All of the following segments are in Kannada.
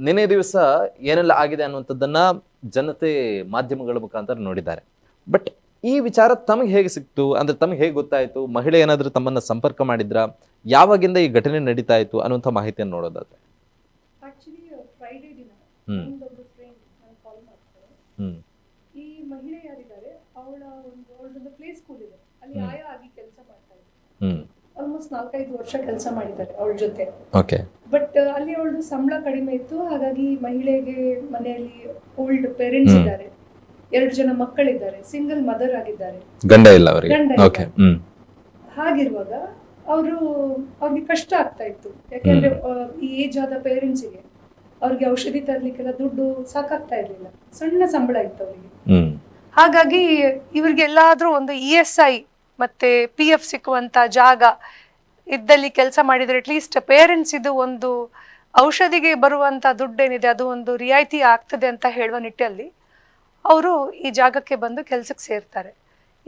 ನಿನ್ನೆ ದಿವಸ ಏನೆಲ್ಲ ಆಗಿದೆ ಅನ್ನುವಂಥದ್ದನ್ನ ಜನತೆ ಮಾಧ್ಯಮಗಳ ಮುಖಾಂತರ ನೋಡಿದ್ದಾರೆ. ಬಟ್ ಈ ವಿಚಾರ ತಮಗೆ ಹೇಗೆ ಸಿಕ್ತು, ಅಂದ್ರೆ ತಮಗೆ ಹೇಗೆ ಗೊತ್ತಾಯ್ತು? ಮಹಿಳೆ ಏನಾದ್ರೂ ತಮ್ಮನ್ನ ಸಂಪರ್ಕ ಮಾಡಿದ್ರ? ಯಾವಾಗಿಂದ ಈ ಘಟನೆ ನಡೀತಾ ಇತ್ತು ಅನ್ನುವಂಥ ಮಾಹಿತಿಯನ್ನು ನೋಡೋದಾದ್ರೆ ಆಕ್ಚುಲಿ ಫ್ರೈಡೇ ದಿನ ಒಂದೊಬ್ರು ಫ್ರೆಂಡ್ ನಾನು ಕಾಲ್ ಮಾಡ್ತಾರೆ. ಈ ಮಹಿಳೆ ಯಾರಿದ್ದಾರೆ ಅವಳೊಂದು ಪ್ಲೇ ಸ್ಕೂಲ್ ಇದೆ, ಅಲ್ಲಿ ಆಯಾ ಆಗಿ ಕೆಲಸ ಮಾಡ್ತಾ ಇದ್ದಾರೆ. ಆಲ್ಮೋಸ್ಟ್ 4-5 ವರ್ಷ ಕೆಲಸ ಮಾಡಿದ್ದಾರೆ ಅವಳ ಜೊತೆ. ಬಟ್ ಅಲ್ಲಿ ಅವಳದು ಸಂಬಳ ಕಡಿಮೆ ಇತ್ತು, ಹಾಗಾಗಿ ಮಹಿಳೆಗೆ ಮನೆಯಲ್ಲಿ ಓಲ್ಡ್ ಪೇರೆಂಟ್ಸ್ ಇದ್ದಾರೆ, 2 ಜನ ಮಕ್ಕಳಿದ್ದಾರೆ, ಸಿಂಗಲ್ ಮದರ್ ಆಗಿದ್ದಾರೆ, ಗಂಡ ಇಲ್ಲ ಅವರಿಗೆ. ಹಾಗಿರುವಾಗ ಅವ್ರಿಗೆ ಕಷ್ಟ ಆಗ್ತಾ ಇತ್ತು. ಯಾಕೆಂದ್ರೆ ಈ ಏಜ್ ಆದ ಪೇರೆಂಟ್ಸಿಗೆ ಅವ್ರಿಗೆ ಔಷಧಿ ತರ್ಲಿಕ್ಕೆಲ್ಲ ದುಡ್ಡು ಸಾಕಾಗ್ತಾ ಇರ್ಲಿಲ್ಲ, ಸಣ್ಣ ಸಂಬಳ ಇತ್ತು ಅವರಿಗೆ. ಹಾಗಾಗಿ ಇವ್ರಿಗೆ ಎಲ್ಲಾದ್ರೂ ಒಂದು ESI ಮತ್ತೆ PF ಸಿಕ್ಕುವಂತ ಜಾಗ ಇದ್ದಲ್ಲಿ ಕೆಲಸ ಮಾಡಿದ್ರೆ ಅಟ್ಲೀಸ್ಟ್ ಪೇರೆಂಟ್ಸ್ ಇದು ಒಂದು ಔಷಧಿಗೆ ಬರುವಂತ ದುಡ್ಡೇನಿದೆ ಅದು ಒಂದು ರಿಯಾಯಿತಿ ಆಗ್ತದೆ ಅಂತ ಹೇಳುವ ನಿಟ್ಟಲ್ಲಿ ಅವರು ಈ ಜಾಗಕ್ಕೆ ಬಂದು ಕೆಲ್ಸಕ್ಕೆ ಸೇರ್ತಾರೆ.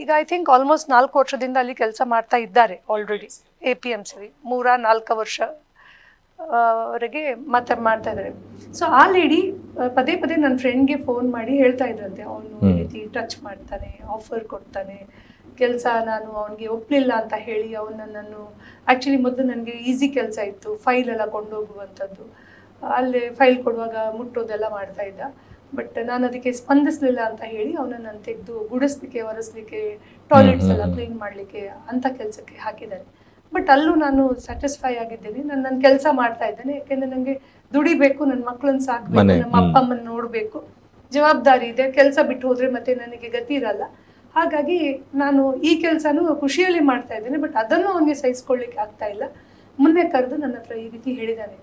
ಈಗ ಐ ಥಿಂಕ್ ಆಲ್ಮೋಸ್ಟ್ 4 ವರ್ಷದಿಂದ ಅಲ್ಲಿ ಕೆಲಸ ಮಾಡ್ತಾ ಇದ್ದಾರೆ ಆಲ್ರೆಡಿ. APMC 3-4 ವರ್ಷ ವರೆಗೆ ಮಾಡ್ತಾ ಇದ್ದಾರೆ. ಸೊ ಆ ಲೇಡಿ ಪದೇ ಪದೇ ನನ್ನ ಫ್ರೆಂಡ್ಗೆ ಫೋನ್ ಮಾಡಿ ಹೇಳ್ತಾ ಇದ್ರಂತೆ, ಅವನು ಈ ರೀತಿ ಟಚ್ ಮಾಡ್ತಾನೆ, ಆಫರ್ ಕೊಡ್ತಾನೆ ಕೆಲಸ, ನಾನು ಅವನಿಗೆ ಒಪ್ಪಲಿಲ್ಲ ಅಂತ ಹೇಳಿ ನನ್ನನ್ನು ಆ್ಯಕ್ಚುಲಿ ಮೊದಲು ನನಗೆ ಈಸಿ ಕೆಲಸ ಇತ್ತು, ಫೈಲ್ ಎಲ್ಲ ಕೊಂಡೋಗುವಂಥದ್ದು, ಅಲ್ಲಿ ಫೈಲ್ ಕೊಡುವಾಗ ಮುಟ್ಟೋದೆಲ್ಲ ಮಾಡ್ತಾ ಇದ್ದ. ಬಟ್ ನಾನು ಅದಕ್ಕೆ ಸ್ಪಂದಿಸಲಿಲ್ಲ ಅಂತ ಹೇಳಿ ಅವನನ್ನು ತೆಗೆದು ಗುಡಿಸ್ಲಿಕ್ಕೆ, ಒರೆಸ್ಲಿಕ್ಕೆ, ಟಾಯ್ಲೆಟ್ಸ್ ಎಲ್ಲ ಕ್ಲೀನ್ ಮಾಡಲಿಕ್ಕೆ ಅಂತ ಕೆಲಸಕ್ಕೆ ಹಾಕಿದ್ದಾರೆ. ಬಟ್ ಅಲ್ಲೂ ನಾನು ಸ್ಯಾಟಿಸ್ಫೈ ಆಗಿದ್ದೇನೆ, ನಾನು ನನ್ನ ಕೆಲಸ ಮಾಡ್ತಾ ಇದ್ದೇನೆ. ಯಾಕೆಂದ್ರೆ ನನಗೆ ದುಡಿಬೇಕು, ನನ್ನ ಮಕ್ಕಳನ್ನ ಸಾಕಬೇಕು, ನಮ್ಮ ಅಪ್ಪ ಅಮ್ಮನ ನೋಡಬೇಕು, ಜವಾಬ್ದಾರಿ ಇದೆ. ಕೆಲಸ ಬಿಟ್ಟು ಹೋದ್ರೆ ಮತ್ತೆ ನನಗೆ ಗತಿ ಇರಲ್ಲ. ಹಾಗಾಗಿ ನಾನು ಈ ಕೆಲಸನೂ ಖುಷಿಯಲ್ಲಿ ಮಾಡ್ತಾ ಇದ್ದೇನೆ, ಬಟ್ ಅದನ್ನು ಅವನಿಗೆ ಸಹಿಸ್ಕೊಳ್ಳಿಕ್ಕೆ ಆಗ್ತಾ ಇಲ್ಲ. ಮೊನ್ನೆ ಕರೆದು ನನ್ನ ಹತ್ರ ಈ ರೀತಿ ಹೇಳಿದ್ದಾನೆ.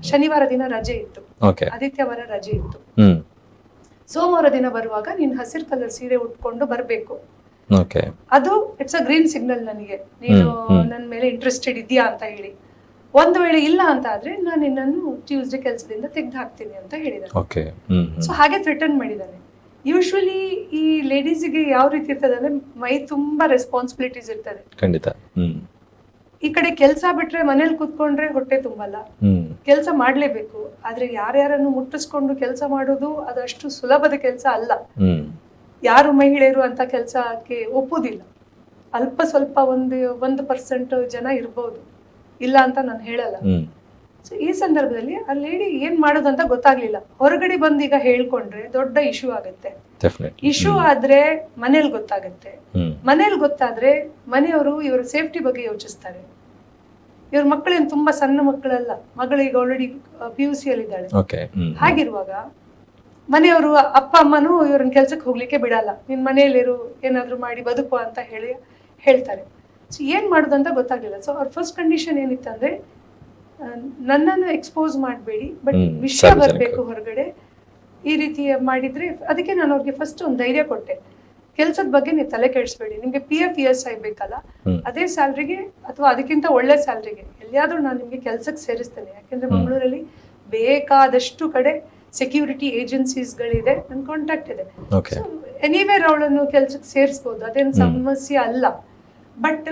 ಶನಿವಾರ ದಿನ ರಜೆ ಇತ್ತು, ಆದಿತ್ಯವಾರ ರಜೆ ಇತ್ತು, ಸೋಮವಾರ ದಿನ ಬರುವಾಗ ನೀನು ಹಸಿರು ಕಲರ್ ಸೀರೆ ಉಟ್ಕೊಂಡು ಬರ್ಬೇಕು. ಅದು ಇಟ್ಸ್ ಅ ಗ್ರೀನ್ ಸಿಗ್ನಲ್ ನನಗೆ, ನೀನು ನನ್ನ ಮೇಲೆ ಇಂಟ್ರೆಸ್ಟೆಡ್ ಇದೆಯಾ ಅಂತ ಹೇಳಿ. ಒಂದು ವೇಳೆ ಇಲ್ಲ ಅಂತ ಆದ್ರೆ ನಾನು ನಿನ್ನನ್ನು ಟ್ಯೂಸ್ಡೇ ಕೆಲಸದಿಂದ ತೆಗೆದು ಹಾಕ್ತೀನಿ ಅಂತ ಹೇಳಿದ್ದಾನೆ. ಸೊ ಹಾಗೆ ಥ್ರೆಟನ್ ಮಾಡಿದ್ದಾನೆ. ಯೂಶ್ವಲಿ ಈ ಲೇಡೀಸ್ಗೆ ಯಾವ ರೀತಿ ಇರ್ತದೆ ಅಂದ್ರೆ ಮೈ ತುಂಬಾ ರೆಸ್ಪಾನ್ಸಿಬಿಲಿಟೀಸ್ ಇರ್ತದೆ. ಖಂಡಿತ. ಈ ಕಡೆ ಕೆಲಸ ಬಿಟ್ರೆ ಮನೇಲಿ ಕೂತ್ಕೊಂಡ್ರೆ ಹೊಟ್ಟೆ ತುಂಬಲ್ಲ, ಕೆಲಸ ಮಾಡ್ಲೇಬೇಕು. ಆದ್ರೆ ಯಾರ್ಯಾರನ್ನು ಮುಟ್ಟಿಸ್ಕೊಂಡು ಕೆಲಸ ಮಾಡೋದು ಅದಷ್ಟು ಸುಲಭದ ಕೆಲಸ ಅಲ್ಲ. ಯಾರು ಮಹಿಳೆಯರು ಅಂತ ಕೆಲಸಕ್ಕೆ ಒಪ್ಪುದಿಲ್ಲ. ಅಲ್ಪ ಸ್ವಲ್ಪ 1% ಜನ ಇರ್ಬೋದು, ಇಲ್ಲ ಅಂತ ನಾನು ಹೇಳಲ್ಲ. ಸೊ ಈ ಸಂದರ್ಭದಲ್ಲಿ ಆ ಲೇಡಿ ಏನ್ ಮಾಡೋದಂತ ಗೊತ್ತಾಗ್ಲಿಲ್ಲ. ಹೊರಗಡೆ ಬಂದು ಈಗ ಹೇಳ್ಕೊಂಡ್ರೆ ದೊಡ್ಡ ಇಶ್ಯೂ ಆಗುತ್ತೆ. ಇಶ್ಯೂ ಆದ್ರೆ ಮನೇಲಿ ಗೊತ್ತಾಗುತ್ತೆ. ಮನೇಲಿ ಗೊತ್ತಾದ್ರೆ ಮನೆಯವರು ಇವರ ಸೇಫ್ಟಿ ಬಗ್ಗೆ ಯೋಚಿಸ್ತಾರೆ. ಇವ್ರ ಮಕ್ಕಳೇನು ತುಂಬಾ ಸಣ್ಣ ಮಕ್ಕಳಲ್ಲ, ಮಗಳಿಗೆ ಆಲ್ರೆಡಿ PUC ಅಲ್ಲಿ ಇದ್ದಾಳೆ. ಹಾಗಿರುವಾಗ ಮನೆಯವರು ಅಪ್ಪ ಅಮ್ಮನೂ ಇವ್ರನ್ನ ಕೆಲ್ಸಕ್ಕೆ ಹೋಗ್ಲಿಕ್ಕೆ ಬಿಡಲ್ಲ. ನಿನ್ ಮನೆಯಲ್ಲಿರು, ಏನಾದ್ರು ಮಾಡಿ ಬದುಕು ಅಂತ ಹೇಳ್ತಾರೆ. ಸೊ ಏನ್ ಮಾಡೋದಂತ ಗೊತ್ತಾಗ್ಲಿಲ್ಲ. ಸೊ ಅವ್ರ ಫಸ್ಟ್ ಕಂಡೀಷನ್ ಏನಿತ್ತಂದ್ರೆ, ನನ್ನನ್ನು ಎಕ್ಸ್ಪೋಸ್ ಮಾಡಬೇಡಿ, ಬಟ್ ವಿಷಯ ಬರ್ಬೇಕು ಹೊರಗಡೆ. ಈ ರೀತಿ ಮಾಡಿದ್ರೆ ಅದಕ್ಕೆ ನಾನು ಅವ್ರಿಗೆ ಫಸ್ಟ್ ಒಂದು ಧೈರ್ಯ ಕೊಟ್ಟೆ. ಕೆಲ್ಸದ ಬಗ್ಗೆ ನೀವು ತಲೆ ಕೆಡಿಸ್ಬೇಡಿ, ನಿಮ್ಗೆ PF ESI ಬೇಕಲ್ಲ, ಅದೇ ಸ್ಯಾಲ್ರಿಗೆ ಅಥವಾ ಅದಕ್ಕಿಂತ ಒಳ್ಳೆ ಸ್ಯಾಲ್ರಿಗೆ ಎಲ್ಲಿಯಾದ್ರೂ ನಾನು ನಿಮ್ಗೆ ಕೆಲ್ಸಕ್ಕೆ ಸೇರಿಸ್ತೇನೆ. ಯಾಕೆಂದ್ರೆ ಮಂಗಳೂರಲ್ಲಿ ಬೇಕಾದಷ್ಟು ಕಡೆ ಸೆಕ್ಯೂರಿಟಿ ಏಜೆನ್ಸೀಸ್ಗಳಿದೆ, ನನ್ನ ಕಾಂಟ್ಯಾಕ್ಟ್ ಇದೆ. ಎನಿವೇರ್ ಅವಳನ್ನು ಕೆಲ್ಸಕ್ಕೆ ಸೇರಿಸ್ಬೋದು, ಅದೇನು ಸಮಸ್ಯೆ ಅಲ್ಲ. ಬಟ್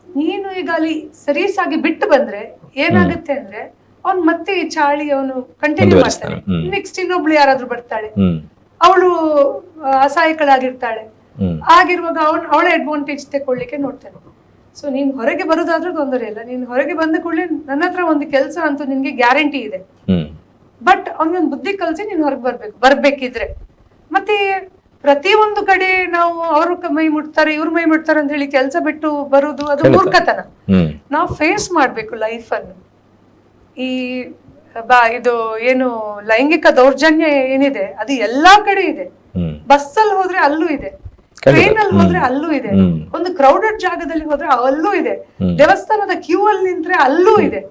ನೀನು ಈಗ ಅಲ್ಲಿ ಸರೀಸಾಗಿ ಬಿಟ್ಟು ಬಂದ್ರೆ ಏನಾಗುತ್ತೆ ಅಂದ್ರೆ ಅವ್ನು ಮತ್ತೆ ಈ ಚಾಳಿ ಅವನು ಕಂಟಿನ್ಯೂ ಮಾಡ್ತಾನೆ. ನೆಕ್ಸ್ಟ್ ಇನ್ನೊಬ್ಳು ಯಾರಾದ್ರೂ ಬರ್ತಾಳೆ, ಅವಳು ಅಸಹಾಯಕಳಾಗಿರ್ತಾಳೆ. ಆಗಿರುವಾಗ ಅವಳ ಅಡ್ವಾಂಟೇಜ್ ತಗೊಳ್ಳಿಕ್ಕೆ ನೋಡ್ತಾನೆ. ಸೊ ನೀನ್ ಹೊರಗೆ ಬರೋದಾದ್ರೂ ತೊಂದರೆ ಇಲ್ಲ, ನೀನ್ ಹೊರಗೆ ಬಂದ ಕೂಡಲೇ ನನ್ನ ಹತ್ರ ಒಂದು ಕೆಲಸ ಅಂತೂ ನಿನ್ಗೆ ಗ್ಯಾರಂಟಿ ಇದೆ. ಬಟ್ ಅವ್ನಿಗೊಂದು ಬುದ್ಧಿ ಕಲ್ಸಿ ನೀನ್ ಹೊರಗೆ ಬರ್ಬೇಕಿದ್ರೆ. ಮತ್ತೆ ಪ್ರತಿಯೊಂದು ಕಡೆ ನಾವು ಅವ್ರ ಮೈ ಮುಟ್ತಾರೆ, ಇವ್ರ ಮೈ ಮುಟ್ತಾರೆ ಅಂತ ಹೇಳಿ ಕೆಲಸ ಬಿಟ್ಟು ಬರುದು ಅದು ಮೂರ್ಖತನ. ನಾವು ಫೇಸ್ ಮಾಡ್ಬೇಕು ಲೈಫ್ ಅನ್ನು. ಈ ಇದು ಏನು ಲೈಂಗಿಕ ದೌರ್ಜನ್ಯ ಏನಿದೆ ಅದು ಎಲ್ಲಾ ಕಡೆ ಇದೆ. ಬಸ್ಸಲ್ಲಿ ಹೋದ್ರೆ ಅಲ್ಲೂ ಇದೆ, ಟ್ರೈನ್ ಅಲ್ಲಿ ಹೋದ್ರೆ ಅಲ್ಲೂ ಇದೆ, ಒಂದು ಕ್ರೌಡೆಡ್ ಜಾಗದಲ್ಲಿ ಹೋದ್ರೆ ಅಲ್ಲೂ ಇದೆ, ದೇವಸ್ಥಾನದ ಕ್ಯೂ ಅಲ್ಲಿ ನಿಂತ್ರೆ ಅಲ್ಲೂ ಇದೆ,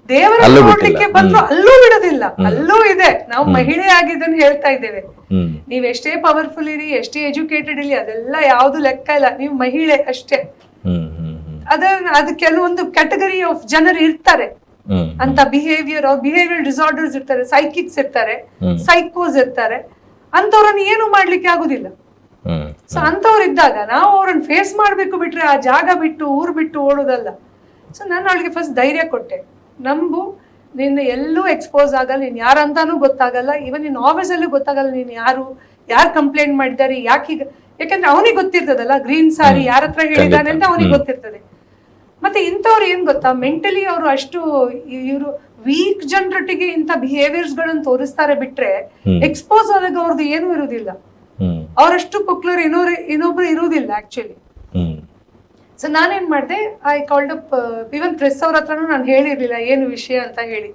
ದೇವರ ನೋಡ್ಲಿಕ್ಕೆ ಬಂದ್ರು ಅಲ್ಲೂ ಬಿಡೋದಿಲ್ಲ, ಅಲ್ಲೂ ಇದೆ. ನಾವು ಮಹಿಳೆ ಆಗಿದ್ದನ್ನು ಹೇಳ್ತಾ ಇದ್ದೇವೆ. ನೀವ್ ಎಷ್ಟೇ ಪವರ್ಫುಲ್ ಇರಿ, ಎಷ್ಟೇ ಎಜುಕೇಟೆಡ್ ಇರಲಿ, ಅದೆಲ್ಲ ಯಾವ್ದು ಲೆಕ್ಕ ಇಲ್ಲ, ನೀವು ಮಹಿಳೆ ಅಷ್ಟೇ. ಅದು ಕೆಲವೊಂದು ಕ್ಯಾಟಗರಿ ಆಫ್ ಜನರು ಇರ್ತಾರೆ ಅಂತ, ಬಿಹೇವಿಯರ್ ಡಿಸಾರ್ಡರ್ಸ್ ಇರ್ತಾರೆ, ಸೈಕಿಕ್ಸ್ ಇರ್ತಾರೆ, ಸೈಕೋಸ್ ಇರ್ತಾರೆ, ಅಂತವ್ರನ್ನ ಏನು ಮಾಡ್ಲಿಕ್ಕೆ ಆಗುದಿಲ್ಲ. ಸೊ ಅಂತವ್ರು ಇದ್ದಾಗ ನಾವು ಅವ್ರನ್ನ ಫೇಸ್ ಮಾಡ್ಬೇಕು, ಬಿಟ್ರೆ ಆ ಜಾಗ ಬಿಟ್ಟು ಊರ್ ಬಿಟ್ಟು ಓಡೋದಲ್ಲ. ಸೊ ನಾನು ಅವಳಿಗೆ ಫಸ್ಟ್ ಧೈರ್ಯ ಕೊಟ್ಟೆ, ನಂಬು, ನೀನು ಎಲ್ಲೂ ಎಕ್ಸ್ಪೋಸ್ ಆಗಲ್ಲ, ನೀನ್ ಯಾರಂತಾನೂ ಗೊತ್ತಾಗಲ್ಲ, ಇವನ್ ನಿನ್ ಆಫೀಸ್ ಅಲ್ಲೂ ಗೊತ್ತಾಗಲ್ಲ ನೀನ್ ಯಾರು ಕಂಪ್ಲೇಂಟ್ ಮಾಡಿದ್ದಾರೆ, ಯಾಕಂದ್ರೆ ಅವನಿಗೆ ಗೊತ್ತಿರ್ತದಲ್ಲ ಗ್ರೀನ್ ಸಾರಿ ಯಾರ ಹತ್ರ ಹೇಳಿದಾನೆ ಅಂತ ಅವನಿಗೆ ಗೊತ್ತಿರ್ತದೆ. ಮತ್ತೆ ಇಂಥವ್ರು ಏನ್ ಗೊತ್ತಾ, ಮೆಂಟಲಿ ಅವರು ಅಷ್ಟು ಇವರು ವೀಕ್ ಜನರೊಟ್ಟಿಗೆ ಇಂಥ ಬಿಹೇವಿಯರ್ಸ್ ಗಳನ್ನ ತೋರಿಸ್ತಾರೆ ಬಿಟ್ರೆ ಎಕ್ಸ್ಪೋಸ್ ಆದಾಗ ಅವ್ರದ್ದು ಏನೂ ಇರುವುದಿಲ್ಲ. ಅವರಷ್ಟು ಪುಕ್ಲರ್ ಇನ್ನೊಬ್ರು ಇರುವುದಿಲ್ಲ ಆಕ್ಚುಲಿ. ಸೊ ನಾನೇನ್ ಮಾಡಿದೆ, I called up even press ಅವ್ರ ಹತ್ರನೂ ನಾನು ಹೇಳಿರ್ಲಿಲ್ಲ ಏನು ವಿಷಯ ಅಂತ ಹೇಳಿ.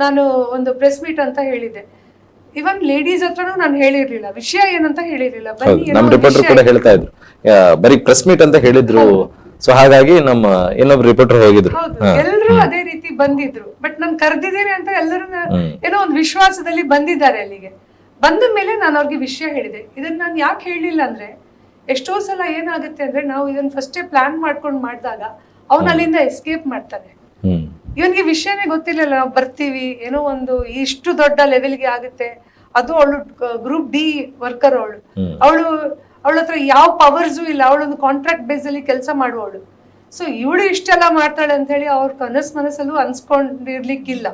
ನಾನು ಒಂದು ಪ್ರೆಸ್ ಮೀಟ್ ಅಂತ ಹೇಳಿದ್ದೆ. ಇವನ್ ಲೇಡೀಸ್ ಹತ್ರನೂ ನಾನು ಹೇಳಿರ್ಲಿಲ್ಲ, ವಿಷಯ ಏನಂತ ಹೇಳಿರ್ಲಿಲ್ಲ. ನಮ್ಮ ರಿಪೋರ್ಟರ್ ಕೂಡ ಹೇಳ್ತಾ ಇದ್ರು ಬರೀ ಪ್ರೆಸ್ ಮೀಟ್ ಅಂತ ಹೇಳಿದ್ರು. ಸೊ ಹಾಗಾಗಿ ನಮ್ಮ ಇನ್ನೊಬ್ರು ರಿಪೋರ್ಟರ್ ಹೋಗಿದ್ರು. ಎಲ್ಲರೂ ಅದೇ ರೀತಿ ಬಂದಿದ್ರು. ಬಟ್ ನಾನು ಕರೆದಿದ್ದೇನೆ ಅಂತ ಎಲ್ಲರೂ ಏನೋ ಒಂದು ವಿಶ್ವಾಸದಲ್ಲಿ ಬಂದಿದ್ದಾರೆ ಅಲ್ಲಿಗೆ. ಬಂದ ಮೇಲೆ ನಾನು ಅವ್ರಿಗೆ ವಿಷಯ ಹೇಳಿದೆ. ಇದನ್ನ ನಾನು ಯಾಕೆ ಹೇಳಿಲ್ಲ ಅಂದ್ರೆ, ಎಷ್ಟೋ ಸಲ ಏನಾಗುತ್ತೆ ಅಂದ್ರೆ ನಾವು ಇದನ್ನ ಫಸ್ಟೇ ಪ್ಲಾನ್ ಮಾಡ್ಕೊಂಡು ಮಾಡಿದಾಗ ಅವ್ನ ಅಲ್ಲಿಂದ ಎಸ್ಕೇಪ್ ಮಾಡ್ತಾನೆ. ಇವನ್ಗೆ ವಿಷಯನೇ ಗೊತ್ತಿಲ್ಲಲ್ಲ, ನಾವು ಬರ್ತೀವಿ ಏನೋ ಒಂದು ಇಷ್ಟು ದೊಡ್ಡ ಲೆವೆಲ್ಗೆ ಆಗುತ್ತೆ. ಅದು ಅವಳು ಗ್ರೂಪ್ ಡಿ ವರ್ಕರ್, ಅವಳ ಹತ್ರ ಯಾವ ಪವರ್ಸು ಇಲ್ಲ, ಅವಳೊಂದು ಕಾಂಟ್ರಾಕ್ಟ್ ಬೇಸ್ ಅಲ್ಲಿ ಕೆಲಸ ಮಾಡುವವಳು. ಸೊ ಇವಳು ಇಷ್ಟೆಲ್ಲ ಮಾಡ್ತಾಳೆ ಅಂತ ಹೇಳಿ ಅವ್ರ ಮನಸ್ಸಲ್ಲೂ ಅನ್ಸ್ಕೊಂಡಿರ್ಲಿಕ್ಕಿಲ್ಲ.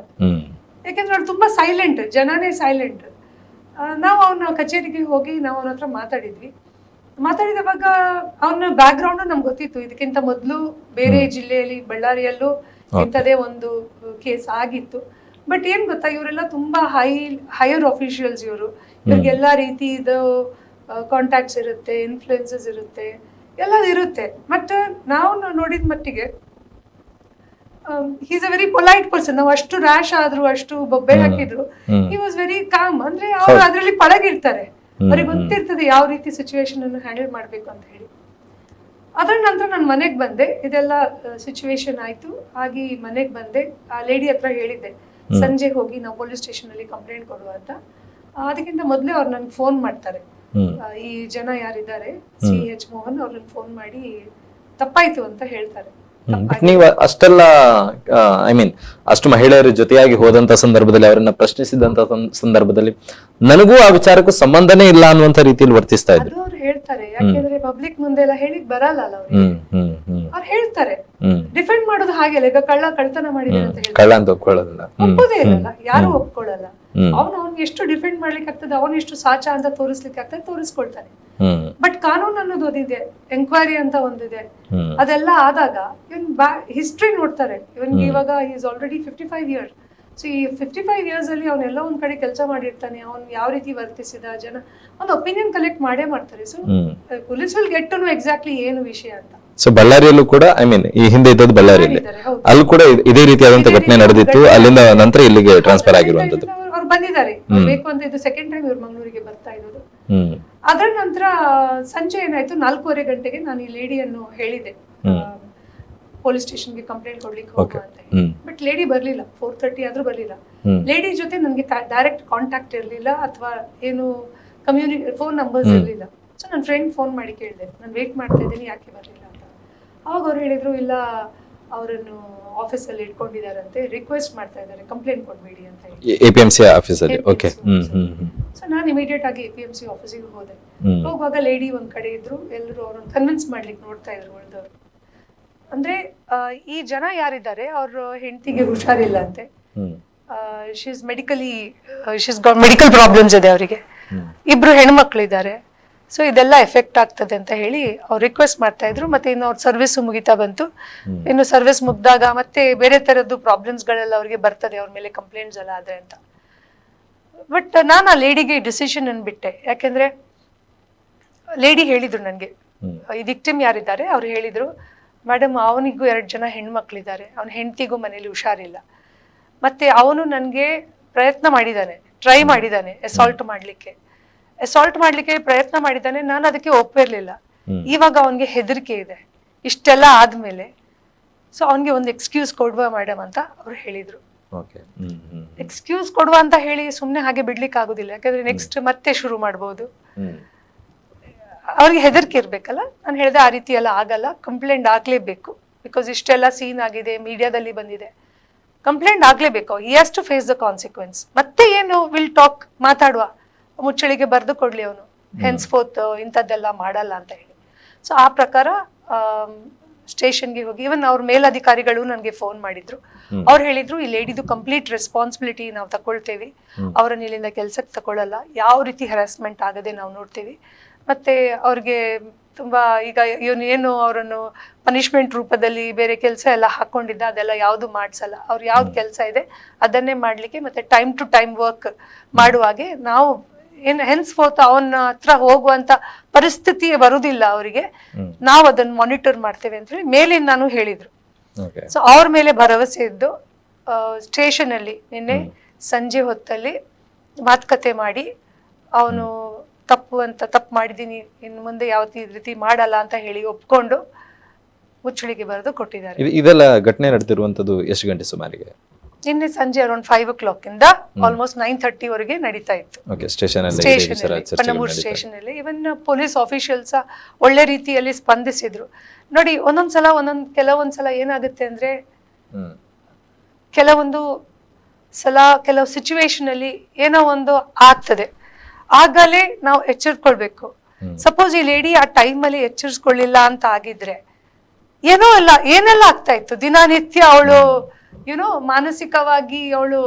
ಯಾಕಂದ್ರೆ ಅವಳು ತುಂಬಾ ಸೈಲೆಂಟ್, ಜನನೇ ಸೈಲೆಂಟ್. ನಾವು ಅವನ ಕಚೇರಿಗೆ ಹೋಗಿ ನಾವು ಅವನ ಹತ್ರ ಮಾತಾಡಿದವಾಗ ಅವನ ಬ್ಯಾಕ್ ಗ್ರೌಂಡ್ ನಮ್ಗೆ ಗೊತ್ತಿತ್ತು. ಇದಕ್ಕಿಂತ ಮೊದಲು ಬೇರೆ ಜಿಲ್ಲೆಯಲ್ಲಿ ಬಳ್ಳಾರಿಯಲ್ಲೂ ಇಂಥದೇ ಒಂದು ಕೇಸ್ ಆಗಿತ್ತು. ಬಟ್ ಏನ್ ಗೊತ್ತಾ, ಇವರೆಲ್ಲ ತುಂಬಾ ಹೈಯರ್ ಅಫಿಷಿಯಲ್ಸ್. ಇವ್ರಿಗೆಲ್ಲಾ ರೀತಿದು ಕಾಂಟ್ಯಾಕ್ಟ್ಸ್ ಇರುತ್ತೆ, ಇನ್ಫ್ಲುಯೆನ್ಸಸ್ ಇರುತ್ತೆ, ಎಲ್ಲದು ಇರುತ್ತೆ. ಬಟ್ ನಾವು ನೋಡಿದ ಮಟ್ಟಿಗೆ he is a very polite person. ನಾವು ಅಷ್ಟು ರ್ಯಾಶ್ ಆದ್ರು, ಅಷ್ಟು ಬೊಬ್ಬೆ ಹಾಕಿದ್ರು, ಹಿ ವಾಸ್ ವೆರಿ ಕಾಮ್. ಅಂದ್ರೆ ಅವ್ರು ಅದ್ರಲ್ಲಿ ಪಳಗಿರ್ತಾರೆ, ಅವ್ರಿಗೆ ಗೊತ್ತಿರ್ತದೆ ಯಾವ ರೀತಿ ಸಿಚುವೇಶನ್ ಅನ್ನು ಹ್ಯಾಂಡಲ್ ಮಾಡ್ಬೇಕು ಅಂತ ಹೇಳಿ. ಅದ್ರ ನಂತರ ನಾನು ಮನೆಗೆ ಬಂದೆ. ಇದೆಲ್ಲ ಸಿಚುವೇಶನ್ ಆಯ್ತು. ಹಾಗೆ ಮನೆಗೆ ಬಂದೆ. ಆ ಲೇಡಿ ಹತ್ರ ಹೇಳಿದ್ದೆ ಸಂಜೆ ಹೋಗಿ ನಾವು ಪೊಲೀಸ್ ಸ್ಟೇಷನ್ ಅಲ್ಲಿ ಕಂಪ್ಲೇಂಟ್ ಕೊಡುವ ಅಂತ. ಅದಕ್ಕಿಂತ ಮೊದಲೇ ಅವ್ರು ನನ್ಗೆ ಫೋನ್ ಮಾಡ್ತಾರೆ. ಈ ಜನ ಯಾರಿದ್ದಾರೆ CH ಮೋಹನ್, ಅವ್ರನ್ನ ಫೋನ್ ಮಾಡಿ ತಪ್ಪಾಯ್ತು ಅಂತ ಹೇಳ್ತಾರೆ. ನೀವು ಅಷ್ಟೆಲ್ಲ ಐ ಮೀನ್ ಅಷ್ಟು ಮಹಿಳೆಯರ ಜೊತೆಯಾಗಿ ಹೋದಂತ ಸಂದರ್ಭದಲ್ಲಿ, ಅವರನ್ನ ಪ್ರಶ್ನಿಸಿದಂತ ಸಂದರ್ಭದಲ್ಲಿ ನನಗೂ ಆ ವಿಚಾರಕ್ಕೂ ಸಂಬಂಧನೇ ಇಲ್ಲ ಅನ್ನುವಂತ ರೀತಿಯಲ್ಲಿ ವರ್ತಿಸ್ತಾ ಇದ್ರು. ಅವ್ರು ಹೇಳ್ತಾರೆ, ಯಾಕೆಂದ್ರೆ ಪಬ್ಲಿಕ್ ಮುಂದೆ ಎಲ್ಲ ಹೇಳಿಕ್ ಬರಲ್ಲ ಅವ್ರಿಗೆ. ಅವ್ರು ಹೇಳ್ತಾರೆ, ಡಿಫೆಂಡ್ ಮಾಡೋದು ಹಾಗೆ ಅಲ್ಲ. ಈಗ ಕಳ್ಳತನ ಮಾಡಿದೆ ಅಂತ ಹೇಳಿ ಕಳ್ಳ ಅಂತ ಒಪ್ಕೊಳ್ಳೋದಿಲ್ಲ, ಒಪ್ಪೋದೇ ಇರಲ್ಲ, ಯಾರು ಒಪ್ಕೊಳ್ಳಲ್ಲ. ಅವ್ನಿಗೆ ಎಷ್ಟು ಡಿಫೆಂಡ್ ಮಾಡ್ಲಿಕ್ಕೆ ಆಗ್ತದೆ, ಅವನು ಎಷ್ಟು ಸಾಚಾ ಅಂತ ತೋರಿಸ್ಲಿಕ್ಕೆ ಆಗ್ತದೆ ತೋರಿಸ್ಕೊಳ್ತಾನೆ. ಬಟ್ ಕಾನೂನು ಅನ್ನೋದು ಓದಿದೆ, ಎಂಕ್ವೈರಿ ಅಂತ ಒಂದಿದೆ. ಅದೆಲ್ಲ ಆದಾಗ ಇವನ್ ಹಿಸ್ಟ್ರಿ ನೋಡ್ತಾರೆ. ಇವನ್ಗೆ ಇವಾಗ ಈಸ್ ಆಲ್ರೆಡಿ 55 years. ಸೊ ಈ 55 years ಅಲ್ಲಿ ಅವನೆಲ್ಲ ಒಂದ್ ಕಡೆ ಕೆಲಸ ಮಾಡಿರ್ತಾನೆ. ಅವ್ನ್ ಯಾವ ರೀತಿ ವರ್ತಿಸಿದ, ಜನ ಒಂದು ಒಪಿನಿಯನ್ ಕಲೆಕ್ಟ್ ಮಾಡೇ ಮಾಡ್ತಾರೆ. So police will get to know exactly ಏನು ವಿಷಯ ಅಂತ. ಸೊ ಬಳ್ಳಾರಿಯಲ್ಲೂ ಕೂಡ ಐ ಮೀನ್ ಈ ಹಿಂದೆ ಇದ್ದದ್ದು ಬಳ್ಳಾರಿಯಲ್ಲಿ, ಅಲ್ಲಿ ಕೂಡ ಇದೇ ರೀತಿಯಾದಂತ ಘಟನೆ ನಡೆದಿತ್ತು. ಅಲ್ಲಿಂದ ನಂತರ ಇಲ್ಲಿಗೆ ಟ್ರಾನ್ಸ್ಫರ್ ಆಗಿರುವಂತದ್ದು. ಅವ್ರು ಬಂದಿದ್ದಾರೆ ಬೇಕು ಅಂತ. ಇದು ಸೆಕೆಂಡ್ ಟೈಮ್ ಇವ್ರು ಮಂಗಳೂರಿಗೆ ಬರ್ತಾ ಇರೋದು. ಅದರ ನಂತರ ಸಂಜೆ ಏನಾಯ್ತು, 4:15 ಗಂಟೆಗೆ ನಾನು ಈ ಲೇಡಿಯನ್ನು ಹೇಳಿದೆ ಪೊಲೀಸ್ ಸ್ಟೇಷನ್ಗೆ ಕಂಪ್ಲೇಂಟ್ ಕೊಡ್ಲಿಕ್ಕೆ ಹೋಗುವ ಅಂತ ಹೇಳಿ. ಬಟ್ ಲೇಡಿ ಬರ್ಲಿಲ್ಲ. 4:30 ಆದ್ರೂ ಬರ್ಲಿಲ್ಲ. ಲೇಡಿ ಜೊತೆ ನನಗೆ ಡೈರೆಕ್ಟ್ ಕಾಂಟ್ಯಾಕ್ಟ್ ಇರ್ಲಿಲ್ಲ, ಅಥವಾ ಏನು ಫೋನ್ ನಂಬರ್ಸ್ ಇರ್ಲಿಲ್ಲ. ಸೊ ನನ್ನ ಫ್ರೆಂಡ್ ಫೋನ್ ಮಾಡಿ ಕೇಳಿದೆ, ನಾನು ವೇಟ್ ಮಾಡ್ತಾ ಇದ್ದೀನಿ, ಯಾಕೆ ಬರ್ಲಿಲ್ಲ ಅಂತ. ಅವಾಗ ಅವ್ರು ಹೇಳಿದ್ರು, ಇಲ್ಲ ಅವರನ್ನು ಆಫೀಸಲ್ಲಿ ಇಟ್ಕೊಂಡಿದಾರಂತೆ, ರಿಕ್ವೆಸ್ಟ್ ಮಾಡ್ತಾ ಇದ್ದಾರೆ, ಕಂಪ್ಲೇಂಟ್ ಕೊಡ್ಬೇಡಿ ಅಂತ ಹೇಳಿ. APMC ಆಫೀಸಲ್ಲಿ. ಓಕೆ. ಸೊ ನಾನು ಇಮಿಡಿಯೇಟ್ ಆಗಿ APMC ಆಫೀಸಿಗೆ ಹೋದೆ. ಹೋಗುವಾಗ ಲೇಡಿ ಒಂದ್ ಕಡೆ ಇದ್ರು, ಎಲ್ಲರೂ ಅವ್ರನ್ನ ಕನ್ವಿನ್ಸ್ ಮಾಡ್ಲಿಕ್ಕೆ ನೋಡ್ತಾ ಇದ್ರು ಉಳಿದವರು. ಅಂದ್ರೆ ಈ ಜನ ಯಾರಿದ್ದಾರೆ, ಅವ್ರ ಹೆಂಡತಿಗೆ ಹುಷಾರಿಲ್ಲ ಅಂತೆ. ಶೀಸ್ ಮೆಡಿಕಲ್ ಪ್ರಾಬ್ಲಮ್ಸ್ ಇದೆ ಅವರಿಗೆ. 2 ಹೆಣ್ಮಕ್ಳಿದ್ದಾರೆ. ಸೊ ಇದೆಲ್ಲ ಎಫೆಕ್ಟ್ ಆಗ್ತದೆ ಅಂತ ಹೇಳಿ ಅವ್ರು ರಿಕ್ವೆಸ್ಟ್ ಮಾಡ್ತಾ ಇದ್ರು. ಮತ್ತೆ ಇನ್ನು ಅವ್ರ ಸರ್ವಿಸ್ ಮುಗಿತಾ ಬಂತು. ಇನ್ನು ಸರ್ವಿಸ್ ಮುಗ್ದಾಗ ಮತ್ತೆ ಬೇರೆ ತರದ್ದು ಪ್ರಾಬ್ಲಮ್ಸ್ ಗಳೆಲ್ಲ ಅವ್ರಿಗೆ ಬರ್ತದೆ, ಅವ್ರ ಮೇಲೆ ಕಂಪ್ಲೇಂಟ್ಸ್ ಎಲ್ಲ ಆದ್ರೆ ಅಂತ. ಬಟ್ ನಾನು ಆ ಲೇಡಿಗೆ ಡಿಸಿಷನ್ ಅನ್ಬಿಟ್ಟೆ. ಯಾಕೆಂದ್ರೆ ಲೇಡಿ ಹೇಳಿದ್ರು ನನಗೆ, ಈ ವಿಕ್ಟಿಮ್ ಯಾರಿದ್ದಾರೆ ಅವ್ರು ಹೇಳಿದ್ರು, ಮೇಡಮ್ ಅವನಿಗೂ 2 ಜನ ಹೆಣ್ಮಕ್ಳಿದ್ದಾರೆ, ಅವನ ಹೆಂಡತಿಗೂ ಮನೇಲಿ ಹುಷಾರಿಲ್ಲ, ಮತ್ತೆ ಅವನು ನನಗೆ ಟ್ರೈ ಮಾಡಿದ್ದಾನೆ ಅಸಾಲ್ಟ್ ಮಾಡ್ಲಿಕ್ಕೆ ಪ್ರಯತ್ನ ಮಾಡಿದ್ದಾನೆ. ನಾನು ಅದಕ್ಕೆ ಒಪ್ಪಿರ್ಲಿಲ್ಲ. ಇವಾಗ ಅವನಿಗೆ ಹೆದರಿಕೆ ಇದೆ ಇಷ್ಟೆಲ್ಲ ಆದ್ಮೇಲೆ. ಸೊ ಅವನಿಗೆ ಒಂದು ಎಕ್ಸ್ಕ್ಯೂಸ್ ಕೊಡುವ ಮೇಡಮ್ ಅಂತ ಅವ್ರು ಹೇಳಿದ್ರು. ಎಕ್ಸ್ಕ್ಯೂಸ್ ಕೊಡುವ ಅಂತ ಹೇಳಿ ಸುಮ್ನೆ ಹಾಗೆ ಬಿಡ್ಲಿಕ್ಕೆ ಆಗುದಿಲ್ಲ. ಯಾಕಂದ್ರೆ ನೆಕ್ಸ್ಟ್ ಮತ್ತೆ ಶುರು ಮಾಡ್ಬೋದು. ಅವ್ರಿಗೆ ಹೆದರಿಕೆ ಇರ್ಬೇಕಲ್ಲ. ನಾನು ಹೇಳಿದೆ, ಆ ರೀತಿ ಎಲ್ಲ ಆಗಲ್ಲ, ಕಂಪ್ಲೇಂಟ್ ಆಗ್ಲೇಬೇಕು. ಬಿಕಾಸ್ ಇಷ್ಟೆಲ್ಲ ಸೀನ್ ಆಗಿದೆ, ಮೀಡಿಯಾದಲ್ಲಿ ಬಂದಿದೆ, ಕಂಪ್ಲೇಂಟ್ ಆಗ್ಲೇಬೇಕು. He has to face the consequence. ಮತ್ತೆ ಏನು ವಿಲ್ ಟಾಕ್, ಮಾತಾಡುವ, ಮುಚ್ಚಳಿಗೆ ಬರೆದು ಕೊಡ್ಲಿ ಅವನು, ಹೆನ್ಸ್ ಫೋರ್ತ್ ಇಂಥದ್ದೆಲ್ಲ ಮಾಡಲ್ಲ ಅಂತ ಹೇಳಿ. ಸೊ ಆ ಪ್ರಕಾರ ಸ್ಟೇಷನ್ಗೆ ಹೋಗಿ ಇವನ್ ಅವ್ರ ಮೇಲಧಿಕಾರಿಗಳು ನನಗೆ ಫೋನ್ ಮಾಡಿದ್ರು. ಅವ್ರು ಹೇಳಿದ್ರು ಈ ಲೇಡಿದು ಕಂಪ್ಲೀಟ್ ರೆಸ್ಪಾನ್ಸಿಬಿಲಿಟಿ ನಾವು ತಗೊಳ್ತೇವೆ, ಅವ್ರನ್ನ ಇಲ್ಲಿಂದ ಕೆಲ್ಸಕ್ಕೆ ತಗೊಳ್ಳಲ್ಲ, ಯಾವ ರೀತಿ ಹರಾಸ್ಮೆಂಟ್ ಆಗದೆ ನಾವು ನೋಡ್ತೇವೆ. ಮತ್ತೆ ಅವ್ರಿಗೆ ತುಂಬಾ ಈಗ ಇವನು ಏನು ಅವರನ್ನು ಪನಿಷ್ಮೆಂಟ್ ರೂಪದಲ್ಲಿ ಬೇರೆ ಕೆಲಸ ಎಲ್ಲ ಹಾಕೊಂಡಿದ್ದ ಅದೆಲ್ಲ ಯಾವುದು ಮಾಡ್ಸಲ್ಲ. ಅವ್ರು ಯಾವ್ದು ಕೆಲಸ ಇದೆ ಅದನ್ನೇ ಮಾಡ್ಲಿಕ್ಕೆ ಮತ್ತೆ ಟೈಮ್ ಟು ಟೈಮ್ ವರ್ಕ್ ಮಾಡುವಾಗೆ ನಾವು ಹೆನ್ಸ್ ಫೋರ್ತ್ ಅವನ ಹತ್ರ ಹೋಗುವಂತ ಪರಿಸ್ಥಿತಿ ಬರುವುದಿಲ್ಲ ಅವರಿಗೆ, ನಾವು ಅದನ್ನ ಮಾನಿಟರ್ ಮಾಡ್ತೇವೆ ಅಂತ ಹೇಳಿ ಮೇಲಿಂದ ನಾನು ಹೇಳಿದ್ರು. ಸೊ ಅವ್ರ ಮೇಲೆ ಭರವಸೆ ಇದ್ದು ಸ್ಟೇಷನ್ ಅಲ್ಲಿ ನಿನ್ನೆ ಸಂಜೆ ಹೊತ್ತಲ್ಲಿ ಮಾತುಕತೆ ಮಾಡಿ ಅವನು ತಪ್ಪು ಮಾಡಿದೀನಿ, ಇನ್ನು ಮುಂದೆ ಯಾವ ರೀತಿ ಮಾಡಲ್ಲ ಅಂತ ಹೇಳಿ ಒಪ್ಕೊಂಡು ಮುಚ್ಚಳಿಗೆ ಬರೆದು ಕೊಟ್ಟಿದ್ದಾರೆ. ಇದೆಲ್ಲ ಘಟನೆ ನಡೆದಿರುವಂತದ್ದು ಎಷ್ಟು ಗಂಟೆ ಸುಮಾರಿಗೆ? ನಿನ್ನೆ ಸಂಜೆ ಅರೌಂಡ್ 5 o'clock ಇಂದ ಆಲ್ಮೋಸ್ಟ್ 9:30 ವರೆಗೆ ನಡೀತಾ ಇತ್ತು ಪನ್ನಮೂರು ಸ್ಟೇಷನ್ ಅಲ್ಲಿ. ಇವನ್ ಪೊಲೀಸ್ ಆಫೀಷಿಯಲ್ಸ್ ಒಳ್ಳೆ ರೀತಿಯಲ್ಲಿ ಸ್ಪಂದಿಸಿದ್ರು. ನೋಡಿ ಕೆಲವೊಂದ್ಸಲ ಏನಾಗುತ್ತೆ ಅಂದ್ರೆ ಕೆಲವು ಸಿಚುವೇಶನ್ ಅಲ್ಲಿ ಏನೋ ಒಂದು ಆಗ್ತದೆ, ಆಗಲೇ ನಾವು ಎಚ್ಚರಿಕೊಳ್ಬೇಕು. ಸಪೋಸ್ ಈ ಲೇಡಿ ಆ ಟೈಮ್ ಅಲ್ಲಿ ಎಚ್ಚರಿಸ್ಕೊಳ್ಳಿಲ್ಲ ಅಂತ ಆಗಿದ್ರೆ ಏನೆಲ್ಲ ಆಗ್ತಾ ಇತ್ತು. ದಿನನಿತ್ಯ ಅವಳು ಮಾನಸಿಕವಾಗಿ ಅವಳು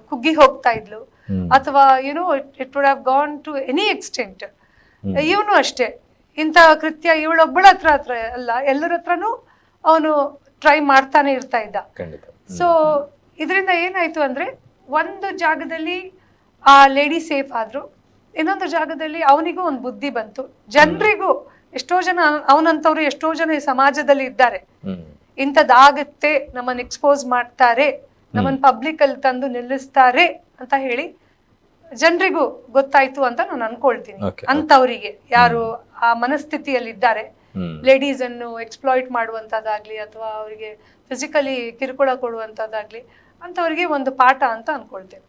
ಕುಗ್ಗಿ ಹೋಗ್ತಾ ಇದ್ಲು, ಅಥವಾ it would have gone to any extent. ಇವನು ಅಷ್ಟೇ, ಇಂಥ ಕೃತ್ಯ ಇವಳೊಬ್ಬಳ ಹತ್ರ ಅಲ್ಲ, ಎಲ್ಲರ ಹತ್ರನೂ ಅವನು ಟ್ರೈ ಮಾಡ್ತಾನೆ ಇರ್ತಾ ಇದ್ದ. ಸೊ ಇದರಿಂದ ಏನಾಯ್ತು ಅಂದ್ರೆ ಒಂದು ಜಾಗದಲ್ಲಿ ಆ ಲೇಡಿ ಸೇಫ್ ಆದ್ರು, ಇನ್ನೊಂದು ಜಾಗದಲ್ಲಿ ಅವನಿಗೂ ಒಂದು ಬುದ್ಧಿ ಬಂತು. ಜನರಿಗೂ ಎಷ್ಟೋ ಜನ ಅವನಂತವ್ರು ಎಷ್ಟೋ ಜನ ಈ ಸಮಾಜದಲ್ಲಿ ಇದ್ದಾರೆ, ಇಂಥದ್ದಾಗತ್ತೆ, ನಮ್ಮನ್ನ ಎಕ್ಸ್ಪೋಸ್ ಮಾಡ್ತಾರೆ, ನಮ್ಮನ್ನ ಪಬ್ಲಿಕ್ ಅಲ್ಲಿ ತಂದು ನಿಲ್ಲಿಸ್ತಾರೆ ಅಂತ ಹೇಳಿ ಜನರಿಗೂ ಗೊತ್ತಾಯ್ತು ಅಂತ ನಾನು ಅನ್ಕೊಳ್ತೀನಿ. ಅಂತವರಿಗೆ ಯಾರು ಆ ಮನಸ್ಥಿತಿಯಲ್ಲಿ ಇದ್ದಾರೆ, ಲೇಡೀಸ್ ಅನ್ನು ಎಕ್ಸ್ಪ್ಲಾಯ್ಟ್ ಮಾಡುವಂತದ್ದಾಗ್ಲಿ ಅಥವಾ ಅವರಿಗೆ ಫಿಸಿಕಲಿ ಕಿರುಕುಳ ಕೊಡುವಂತದ್ದಾಗ್ಲಿ, ಅಂತವರಿಗೆ ಒಂದು ಪಾಠ ಅಂತ ಅನ್ಕೊಳ್ತೇವೆ.